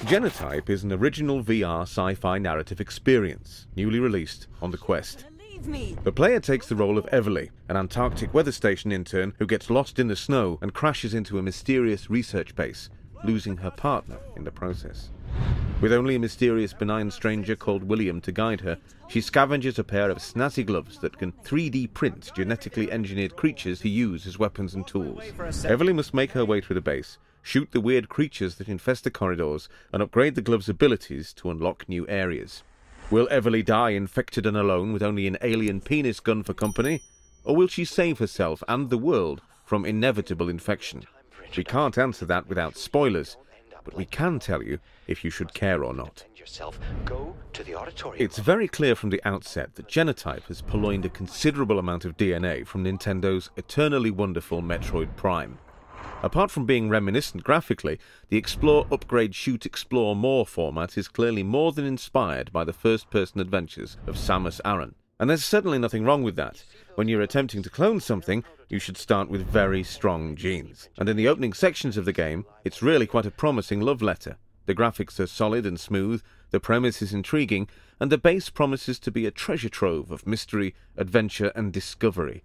Genotype is an original VR sci-fi narrative experience, newly released on the Quest. The player takes the role of Everly, an Antarctic weather station intern who gets lost in the snow and crashes into a mysterious research base, losing her partner in the process. With only a mysterious benign stranger called William to guide her, she scavenges a pair of snazzy gloves that can 3D print genetically engineered creatures to use as weapons and tools. Everly must make her way through the base, shoot the weird creatures that infest the corridors, and upgrade the gloves' abilities to unlock new areas. Will Everly die infected and alone with only an alien penis gun for company? Or will she save herself and the world from inevitable infection? We can't answer that without spoilers, but we can tell you if you should care or not. It's very clear from the outset that Genotype has purloined a considerable amount of DNA from Nintendo's eternally wonderful Metroid Prime. Apart from being reminiscent graphically, the Explore, Upgrade, Shoot, Explore, More format is clearly more than inspired by the first-person adventures of Samus Aran. And there's certainly nothing wrong with that. When you're attempting to clone something, you should start with very strong genes. And in the opening sections of the game, it's really quite a promising love letter. The graphics are solid and smooth, the premise is intriguing, and the base promises to be a treasure trove of mystery, adventure, and discovery.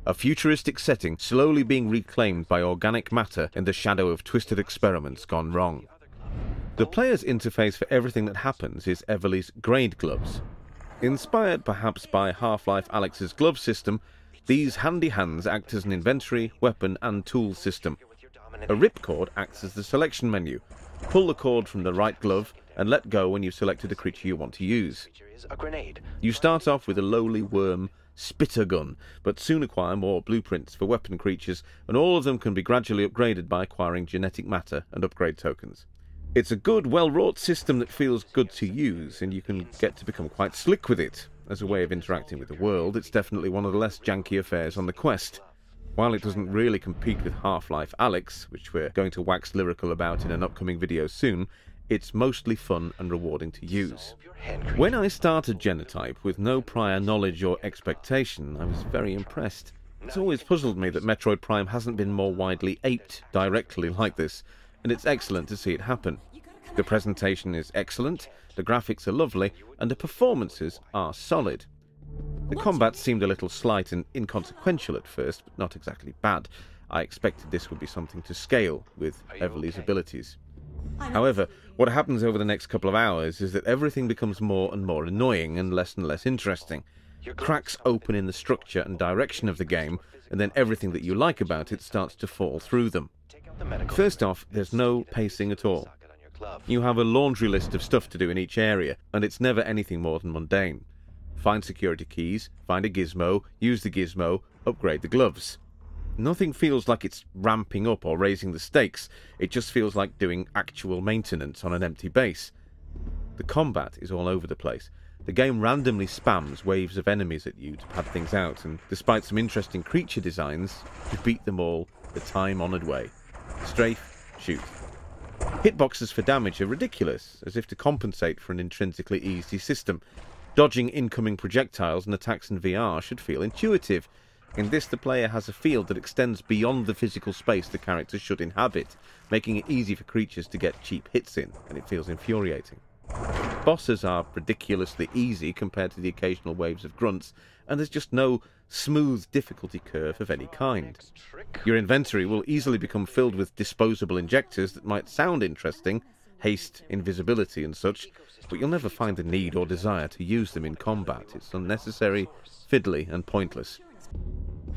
A futuristic setting slowly being reclaimed by organic matter in the shadow of twisted experiments gone wrong. The player's interface for everything that happens is Everly's grade gloves. Inspired perhaps by Half-Life Alyx's glove system, these handy hands act as an inventory, weapon, and tool system. A ripcord acts as the selection menu. Pull the cord from the right glove and let go when you've selected a creature you want to use. You start off with a lowly worm spitter gun, but soon acquire more blueprints for weapon creatures, and all of them can be gradually upgraded by acquiring genetic matter and upgrade tokens. It's a good, well-wrought system that feels good to use, and you can get to become quite slick with it. As a way of interacting with the world, it's definitely one of the less janky affairs on the Quest. While it doesn't really compete with Half-Life Alyx, which we're going to wax lyrical about in an upcoming video soon, it's mostly fun and rewarding to use. When I started Genotype with no prior knowledge or expectation, I was very impressed. It's always puzzled me that Metroid Prime hasn't been more widely aped directly like this, and it's excellent to see it happen. The presentation is excellent, the graphics are lovely, and the performances are solid. The combat seemed a little slight and inconsequential at first, but not exactly bad. I expected this would be something to scale with Everly's abilities. However, what happens over the next couple of hours is that everything becomes more and more annoying and less interesting. Cracks open in the structure and direction of the game, and then everything that you like about it starts to fall through them. First off, there's no pacing at all. You have a laundry list of stuff to do in each area, and it's never anything more than mundane. Find security keys, find a gizmo, use the gizmo, upgrade the gloves. Nothing feels like it's ramping up or raising the stakes, it just feels like doing actual maintenance on an empty base. The combat is all over the place. The game randomly spams waves of enemies at you to pad things out, and despite some interesting creature designs, you beat them all the time-honoured way. Strafe, shoot. Hitboxes for damage are ridiculous, as if to compensate for an intrinsically easy system. Dodging incoming projectiles and attacks in VR should feel intuitive. In this, the player has a field that extends beyond the physical space the character should inhabit, making it easy for creatures to get cheap hits in, and it feels infuriating. Bosses are ridiculously easy compared to the occasional waves of grunts, and there's just no smooth difficulty curve of any kind. Your inventory will easily become filled with disposable injectors that might sound interesting, haste, invisibility and such, but you'll never find the need or desire to use them in combat. It's unnecessary, fiddly and pointless.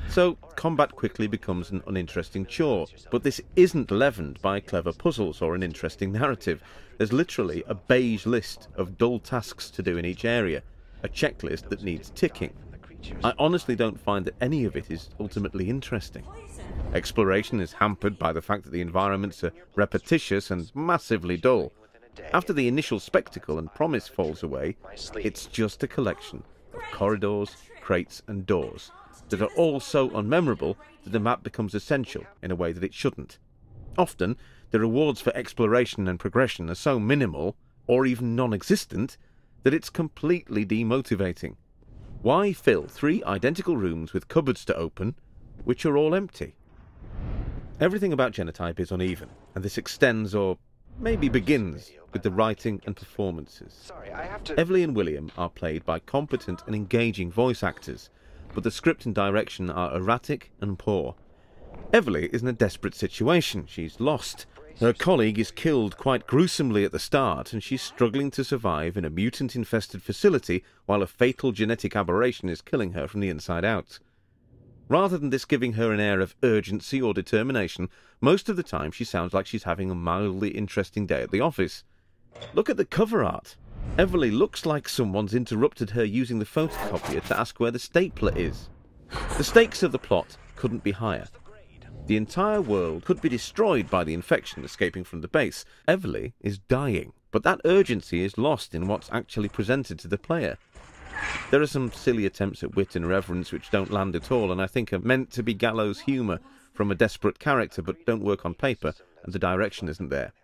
So, combat quickly becomes an uninteresting chore, but this isn't leavened by clever puzzles or an interesting narrative. There's literally a beige list of dull tasks to do in each area, a checklist that needs ticking. I honestly don't find that any of it is ultimately interesting. Exploration is hampered by the fact that the environments are repetitious and massively dull. After the initial spectacle and promise falls away, it's just a collection of corridors, crates and doors that are all so unmemorable that the map becomes essential in a way that it shouldn't. Often, the rewards for exploration and progression are so minimal, or even non-existent, that it's completely demotivating. Why fill 3 identical rooms with cupboards to open, which are all empty? Everything about Genotype is uneven, and this extends, or maybe begins, with the writing and performances. Sorry, I have to... Everly and William are played by competent and engaging voice actors, but the script and direction are erratic and poor. Everly is in a desperate situation. She's lost. Her colleague is killed quite gruesomely at the start, and she's struggling to survive in a mutant-infested facility while a fatal genetic aberration is killing her from the inside out. Rather than this giving her an air of urgency or determination, most of the time she sounds like she's having a mildly interesting day at the office. Look at the cover art. Everly looks like someone's interrupted her using the photocopier to ask where the stapler is. The stakes of the plot couldn't be higher. The entire world could be destroyed by the infection escaping from the base. Everly is dying, but that urgency is lost in what's actually presented to the player. There are some silly attempts at wit and irreverence which don't land at all, and I think are meant to be gallows humour from a desperate character but don't work on paper, and the direction isn't there.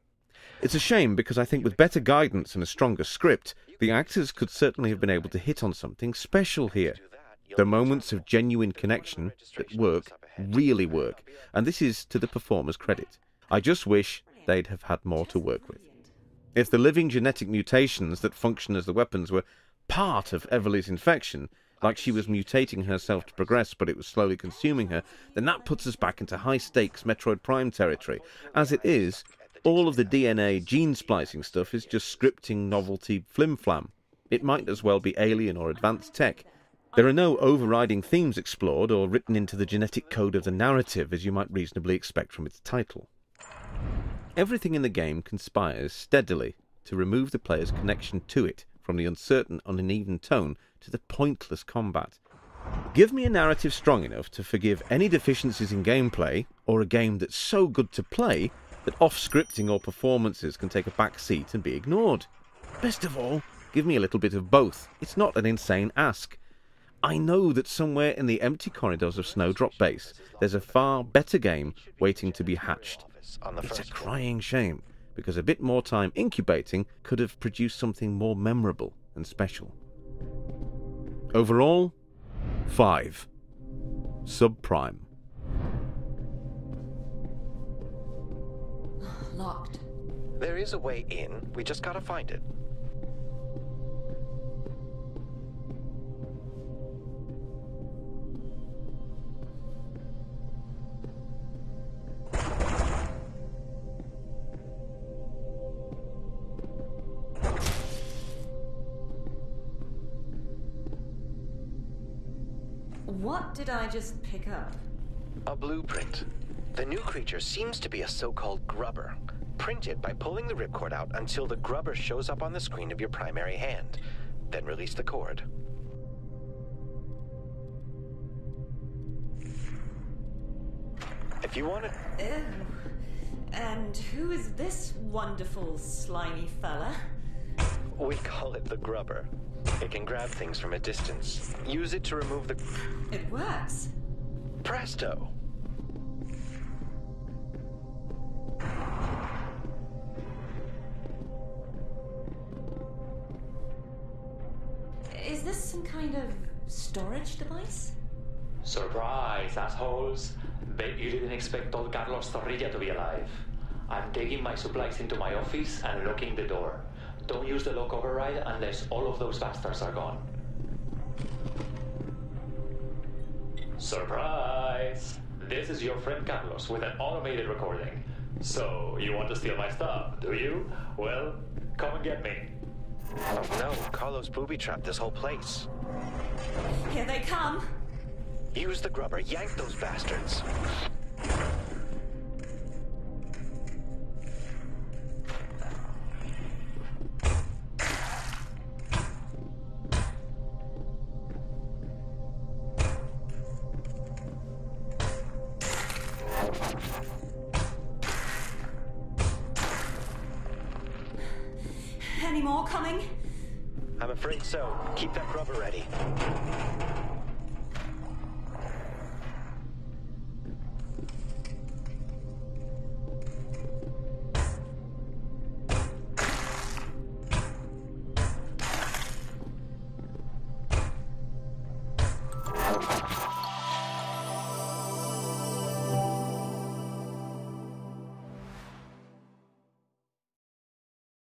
It's a shame because I think with better guidance and a stronger script, the actors could certainly have been able to hit on something special here. The moments of genuine connection that work, really work, and this is to the performer's credit. I just wish they'd have had more to work with. If the living genetic mutations that function as the weapons were part of Everly's infection, like she was mutating herself to progress but it was slowly consuming her, then that puts us back into high-stakes Metroid Prime territory. As it is, all of the DNA gene splicing stuff is just scripting novelty flim-flam. It might as well be alien or advanced tech. There are no overriding themes explored or written into the genetic code of the narrative as you might reasonably expect from its title. Everything in the game conspires steadily to remove the player's connection to it, from the uncertain, uneven tone to the pointless combat. Give me a narrative strong enough to forgive any deficiencies in gameplay, or a game that's so good to play that off-scripting or performances can take a back seat and be ignored. Best of all, give me a little bit of both. It's not an insane ask. I know that somewhere in the empty corridors of Snowdrop Base, there's a far better game waiting to be hatched. It's a crying shame, because a bit more time incubating could have produced something more memorable and special. Overall, 5. Subprime. Locked. There is a way in, we just gotta find it. What did I just pick up? A blueprint. The new creature seems to be a so-called grubber. Print it by pulling the ripcord out until the grubber shows up on the screen of your primary hand. Then release the cord. If you want to... Ew. And who is this wonderful, slimy fella? We call it the grubber. It can grab things from a distance. Use it to remove the... It works. Presto! Is this some kind of storage device? Surprise, assholes! Bet you didn't expect Don Carlos Zorrilla to be alive. I'm taking my supplies into my office and locking the door. Don't use the lock override unless all of those bastards are gone. Surprise! This is your friend Carlos with an automated recording. So, you want to steal my stuff, do you? Well, come and get me. Oh no, Carlos booby-trapped this whole place. Here they come. Use the grubber, yank those bastards. Any more coming? I'm afraid so. Keep that grubber ready.